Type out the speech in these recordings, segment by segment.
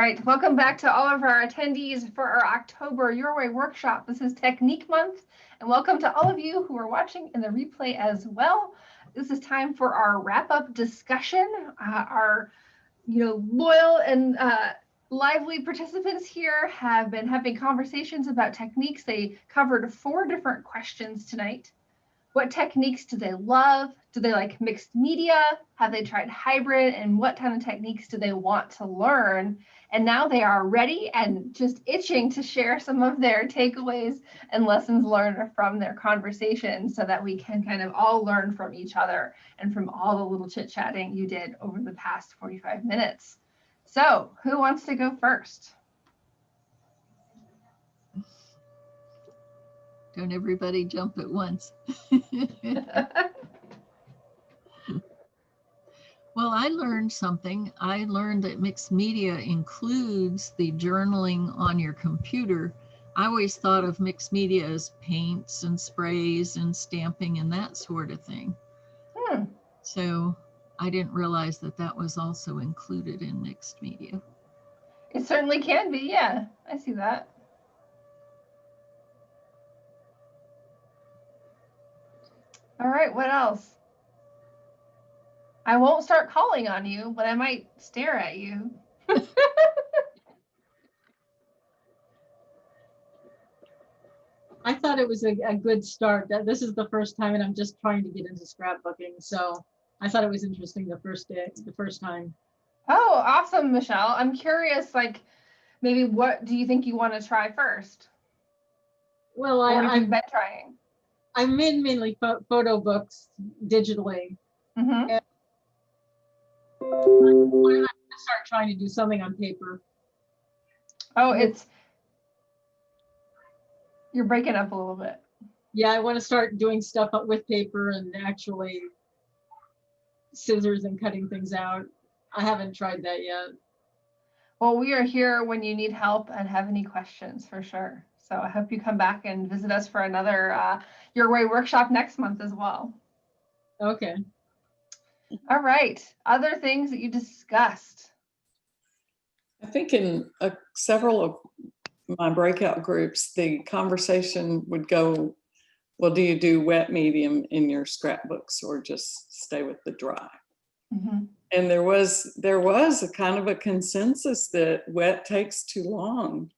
All right, welcome back to all of our attendees for our October Your Way workshop. This is Technique Month, and welcome to all of you who are watching in the replay as well. This is time for our wrap-up discussion. Our loyal and lively participants here have been having conversations about techniques. They covered 4 different questions tonight. What techniques do they love? Do they like mixed media? Have they tried hybrid? And what kind of techniques do they want to learn? And now they are ready and just itching to share some of their takeaways and lessons learned from their conversations so that we can kind of all learn from each other and from all the little chit-chatting you did over the past 45 minutes. So who wants to go first? Don't everybody jump at once. Well, I learned something. I learned that mixed media includes the journaling on your computer. I always thought of mixed media as paints and sprays and stamping and that sort of thing. So I didn't realize that that was also included in mixed media. It certainly can be, yeah. I see that. All right, what else? I won't start calling on you, but I might stare at you. I thought it was a good start. This is the first time, and I'm just trying to get into scrapbooking. So I thought it was interesting the first time. Oh, awesome, Michelle. I'm curious, like, maybe what do you think you want to try first? Well, I've been trying. I made mainly photo books digitally. Mm-hmm. And I'm going to start trying to do something on paper. Oh, you're breaking up a little bit. Yeah, I want to start doing stuff with paper and actually scissors and cutting things out. I haven't tried that yet. Well, we are here when you need help and have any questions for sure. So I hope you come back and visit us for another Your Way workshop next month as well. Okay. All right. Other things that you discussed? I think in several of my breakout groups, the conversation would go, well, do you do wet medium in your scrapbooks or just stay with the dry? Mm-hmm. And there was a kind of a consensus that wet takes too long.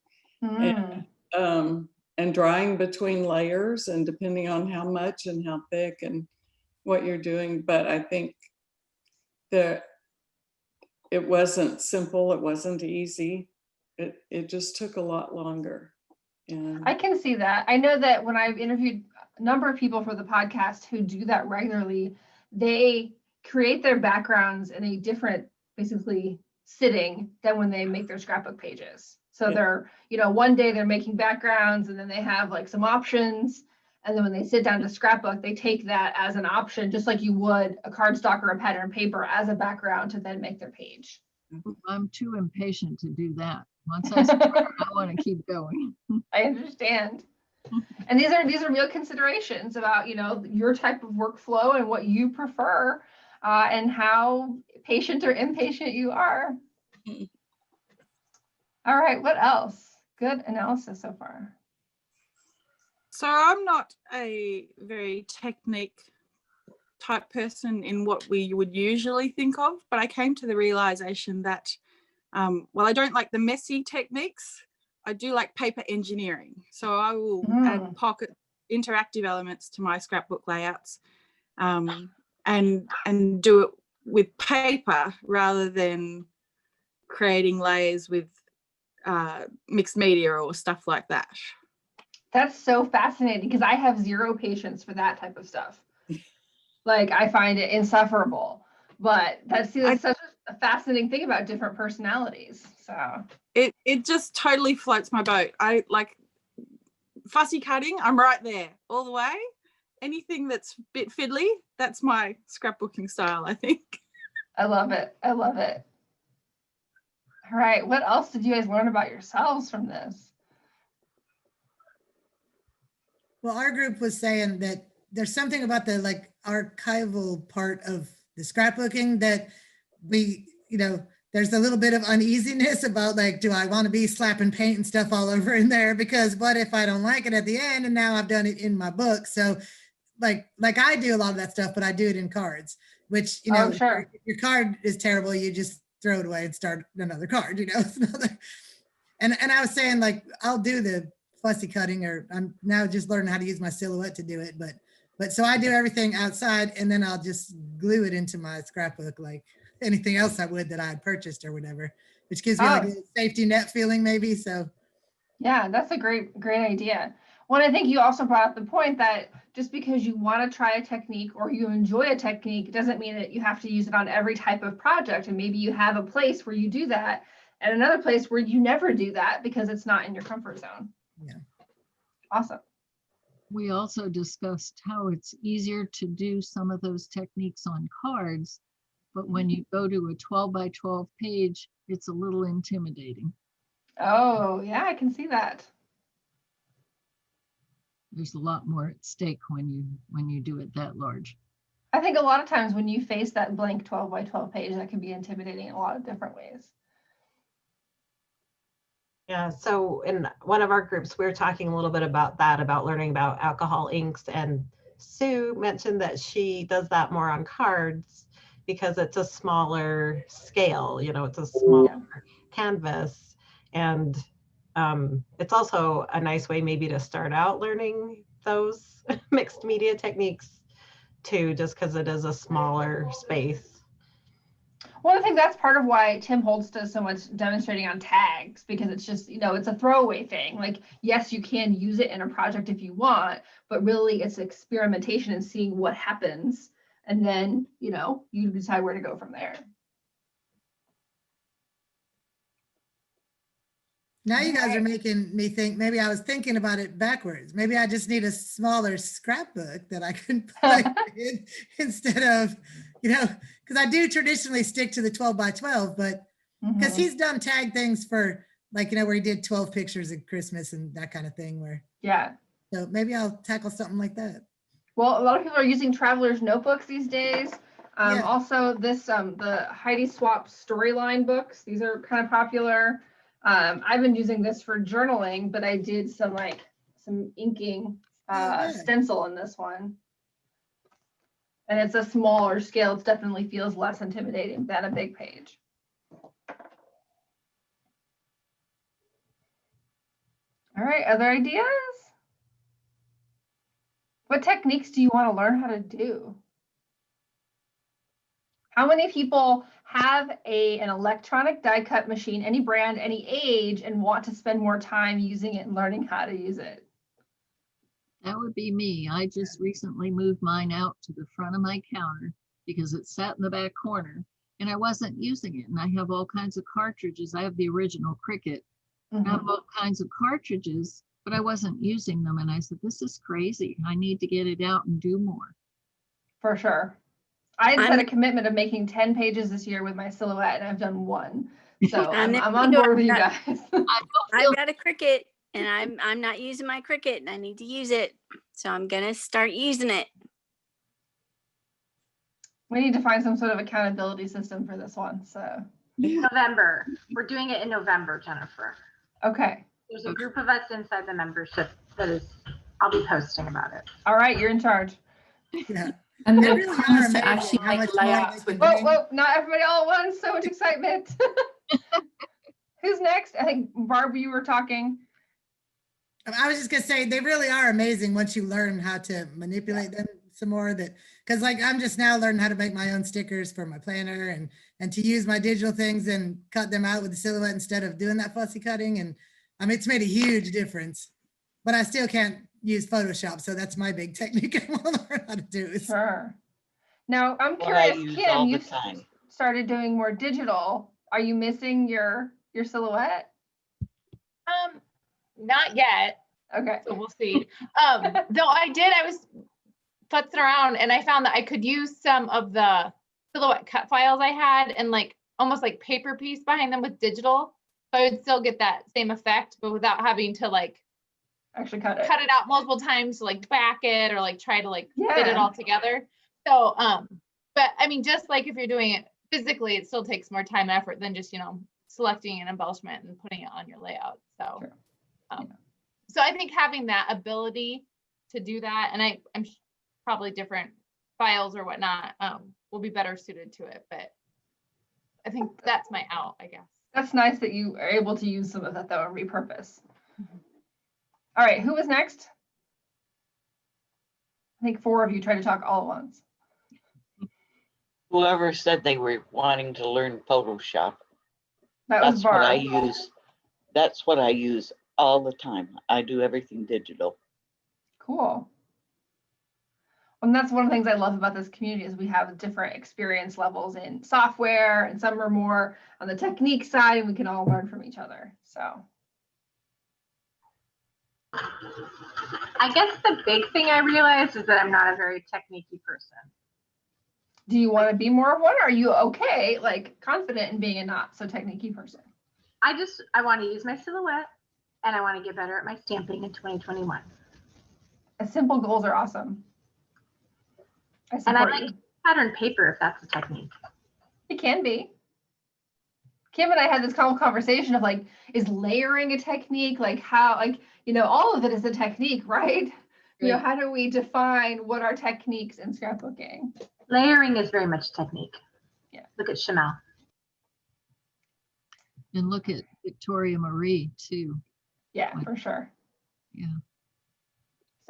And drying between layers and depending on how much and how thick and what you're doing. But I think that it wasn't simple, it wasn't easy. It just took a lot longer. And I can see that. I know that when I've interviewed a number of people for the podcast who do that regularly, they create their backgrounds in a different, basically, sitting than when they make their scrapbook pages. So they're, one day they're making backgrounds and then they have like some options. And then when they sit down to scrapbook, they take that as an option, just like you would a cardstock or a pen and paper as a background to then make their page. I'm too impatient to do that. Once I start, I want to keep going. I understand. And these are real considerations about, your type of workflow and what you prefer and how patient or impatient you are. All right, what else? Good analysis so far. So I'm not a very technique type person in what we would usually think of, but I came to the realization that while I don't like the messy techniques, I do like paper engineering. So I will add pocket interactive elements to my scrapbook layouts and do it with paper rather than creating layers with mixed media or stuff like that. That's so fascinating because I have zero patience for that type of stuff. Like, I find it insufferable. But that's such a fascinating thing about different personalities. So it just totally floats my boat. I like fussy cutting. I'm right there all the way. Anything that's a bit fiddly, that's my scrapbooking style, I think. I love it. I love it. All right. What else did you guys learn about yourselves from this? Well, our group was saying that there's something about the like archival part of the scrapbooking that we, there's a little bit of uneasiness about like, do I want to be slapping paint and stuff all over in there? Because what if I don't like it at the end and now I've done it in my book? So like I do a lot of that stuff, but I do it in cards, which, you know, sure. if your card is terrible, you just throw it away and start another card, you know. It's another, and I was saying like, I'll do the fussy cutting, or I'm now just learning how to use my Silhouette to do it. But so I do everything outside, and then I'll just glue it into my scrapbook like anything else I would that I had purchased or whatever, which gives me like a little safety net feeling maybe. So yeah, that's a great idea. Well, I think you also brought up the point that just because you want to try a technique or you enjoy a technique doesn't mean that you have to use it on every type of project. And maybe you have a place where you do that and another place where you never do that because it's not in your comfort zone. yeah. Awesome. We also discussed how it's easier to do some of those techniques on cards, but when you go to a 12 by 12 page, it's a little intimidating. Oh, yeah, I can see that. There's a lot more at stake when you do it that large. I think a lot of times when you face that blank 12 by 12 page, that can be intimidating in a lot of different ways. Yeah, so in one of our groups, we were talking a little bit about that, about learning about alcohol inks, and Sue mentioned that she does that more on cards because it's a smaller scale, you know, it's a smaller canvas, and it's also a nice way maybe to start out learning those mixed media techniques too, just because it is a smaller space. Well, I think that's part of why Tim Holtz does so much demonstrating on tags, because it's just, you know, it's a throwaway thing. Like, yes, you can use it in a project if you want, but really it's experimentation and seeing what happens. And then, you know, you decide where to go from there. Now you guys are making me think maybe I was thinking about it backwards. Maybe I just need a smaller scrapbook that I can put in instead of, you know, because I do traditionally stick to the 12 by 12, but because he's done tag things for like, you know, where he did 12 pictures at Christmas and that kind of thing where. Yeah. So maybe I'll tackle something like that. Well, a lot of people are using traveler's notebooks these days. Yeah. Also this, the Heidi Swapp storyline books, these are kind of popular. I've been using this for journaling, but I did some inking stencil in this one. And it's a smaller scale. It definitely feels less intimidating than a big page. All right, other ideas? What techniques do you want to learn how to do? How many people have an electronic die cut machine, any brand, any age, and want to spend more time using it and learning how to use it? That would be me. I just recently moved mine out to the front of my counter because it sat in the back corner and I wasn't using it. And I have all kinds of cartridges. I have the original Cricut. I have all kinds of cartridges, but I wasn't using them. And I said, this is crazy. I need to get it out and do more. For sure. I had set a commitment of making 10 pages this year with my Silhouette, and I've done 1. So I'm on board with you guys. I've got a Cricut, and I'm not using my Cricut, and I need to use it. So I'm gonna start using it. We need to find some sort of accountability system for this one. So November. We're doing it in November, Jennifer. okay. There's a group of us inside the membership I'll be posting about it. All right, you're in charge. Yeah. And They they really are promise to amazing actually how much make more they layouts can with do. Whoa, not everybody all at once. So much excitement. Who's next? I think Barb, you were talking. I was just gonna say, they really are amazing once you learn how to manipulate them some more. That because like I'm just now learning how to make my own stickers for my planner and to use my digital things and cut them out with the Silhouette instead of doing that fussy cutting. And I mean, it's made a huge difference, but I still can't use Photoshop. So that's my big technique I want to learn how to do. Sure. Now I'm What I curious, use all Kim, the you time. started doing more digital. Are you missing your Silhouette? Not yet. Okay. So we'll see. Though I was futzing around and I found that I could use some of the Silhouette cut files I had and like almost like paper piece behind them with digital. So I would still get that same effect, but without having to like Actually cut it. cut it out multiple times to like back it or like try to like fit it all together. So, but I mean, just like if you're doing it physically it still takes more time and effort than just, selecting an embellishment and putting it on your layout. So, Sure. so I think having that ability to do that, and I'm probably different files or whatnot, will be better suited to it. But I think that's my out, I guess. That's nice that you are able to use some of that though and repurpose. All right, who was next? I think 4 of you tried to talk all at once. Whoever said they were wanting to learn Photoshop. That was That's what I Barb. use. That's what I use all the time. I do everything digital. Cool. And that's one of the things I love about this community is we have different experience levels in software, and some are more on the technique side, and we can all learn from each other. So I guess the big thing I realized is that I'm not a very technique-y person. do you want to be more of one, or are you okay, like confident in being a not so technique-y person? I want to use my silhouette, and I want to get better at my stamping in 2021. Simple goals are awesome. I And I support like you. pattern paper if that's a technique. It can be. Kim and I had this conversation of like, is layering a technique? Like how, like, all of it is a technique, right? Right. How do we define what are techniques in scrapbooking? Layering is very much technique. Yeah. Look at Chanel. And look at Victoria Marie too. Yeah, for sure. Yeah.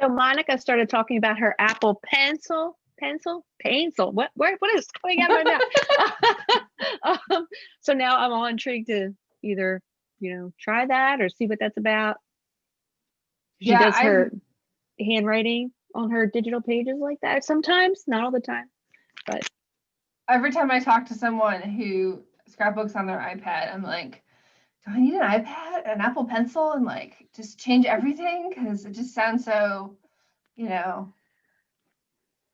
So Monica started talking about her Apple pencil. What is going on right now? So now I'm all intrigued to either, try that or see what that's about. She does her handwriting on her digital pages like that sometimes, not all the time, but every time I talk to someone who scrapbooks on their iPad, I'm like, do I need an iPad, an Apple Pencil, and like just change everything? Because it just sounds so,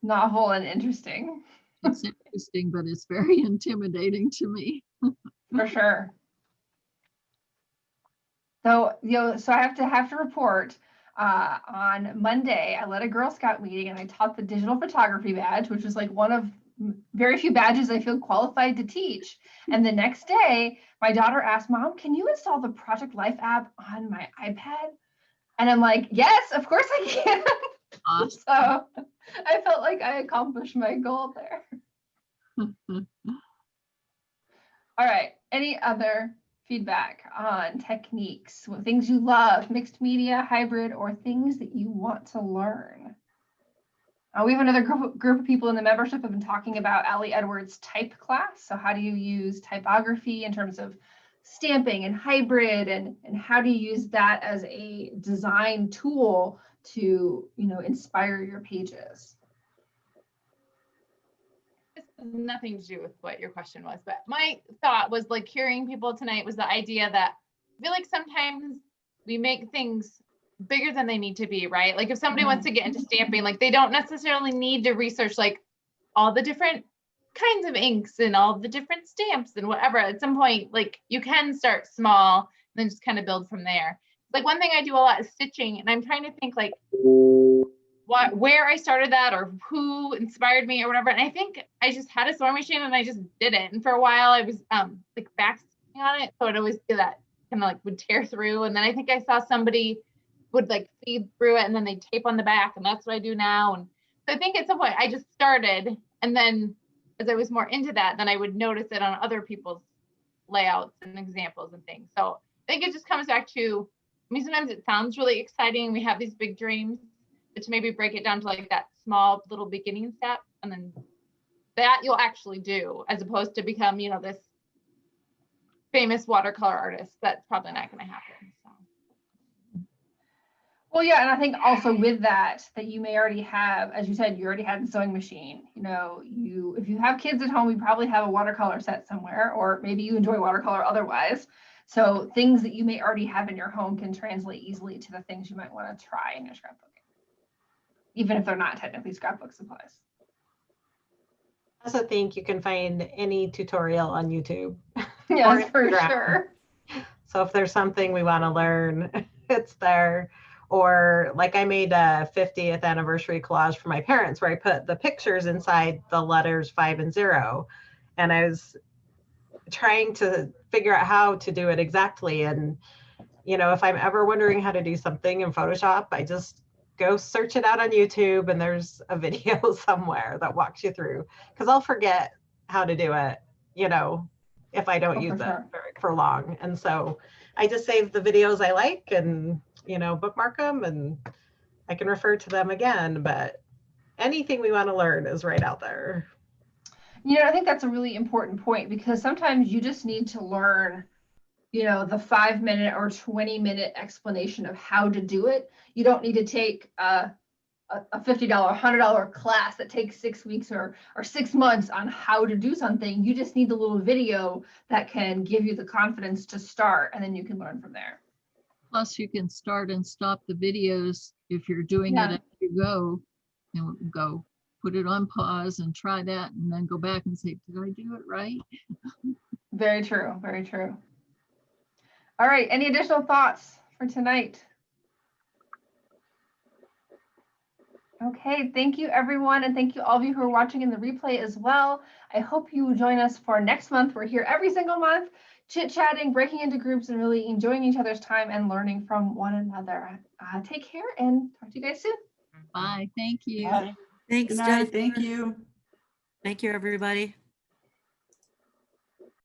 novel and interesting. It's interesting, but it's very intimidating to me. For sure. So, so I have to report on Monday, I led a Girl Scout meeting and I taught the digital photography badge, which is like one of very few badges I feel qualified to teach. And the next day, my daughter asked, Mom, can you install the Project Life app on my iPad? And I'm like, yes, of course I can. Awesome. So I felt like I accomplished my goal there. All right. Any other feedback on techniques, things you love, mixed media, hybrid, or things that you want to learn? We have another group of people in the membership have been talking about Allie Edwards' type class. So how do you use typography in terms of stamping and hybrid, and how do you use that as a design tool to, inspire your pages? This has nothing to do with what your question was, but my thought was like hearing people tonight was the idea that I feel like sometimes we make things bigger than they need to be, right? Like if somebody wants to get into stamping, like they don't necessarily need to research like all the different kinds of inks and all the different stamps and whatever. At some point, like you can start small and then just kind of build from there. Like one thing I do a lot is stitching, and I'm trying to think like where I started that or who inspired me or whatever. And I think I just had a sewing machine and I just did it. And for a while I was like back on it. So I'd always do that kind of like would tear through. And then I think I saw somebody would like feed through it and then they tape on the back, and that's what I do now. And so I think at some point I just started, and then as I was more into that, then I would notice it on other people's layouts and examples and things. So I think it just comes back to, I mean, sometimes it sounds really exciting. We have these big dreams, but to maybe break it down to like that small little beginning step, and then that you'll actually do, as opposed to become, this famous watercolor artist. That's probably not going to happen. So. Well, yeah, and I think also with that you may already have, as you said, you already had the sewing machine. If you have kids at home, you probably have a watercolor set somewhere, or maybe you enjoy watercolor otherwise. So things that you may already have in your home can translate easily to the things you might want to try in your scrapbooking, even if they're not technically scrapbook supplies. I also think you can find any tutorial on YouTube. Yes, for sure. So if there's something we want to learn, it's there. Or like I made a 50th anniversary collage for my parents where I put the pictures inside the letters 5 and 0. and I was trying to figure out how to do it exactly. And, you know, if I'm ever wondering how to do something in Photoshop, I just go search it out on YouTube, and there's a video somewhere that walks you through, because I'll forget how to do it, you know, if I don't use it for long. And so I just save the videos I like and, you know, bookmark them, and I can refer to them again. But anything we want to learn is right out there. You know, I think that's a really important point, because sometimes you just need to learn, you know, the 5-minute or 20-minute explanation of how to do it. You don't need to take a $50, $100 class that takes 6 weeks or 6 months on how to do something. You just need the little video that can give you the confidence to start, and then you can learn from there. Plus, you can start and stop the videos if you're doing it as you go, and go put it on pause and try that, and then go back and say, did I do it right? Very true. Very true. All right. Any additional thoughts for tonight? Okay, thank you everyone, and thank you all of you who are watching in the replay as well. I hope you will join us for next month. We're here every single month, chit-chatting, breaking into groups, and really enjoying each other's time and learning from one another. Take care, and talk to you guys soon. Bye. Thank you. Bye. Thanks, Good night. Jennifer. Thank you. Thank you, everybody.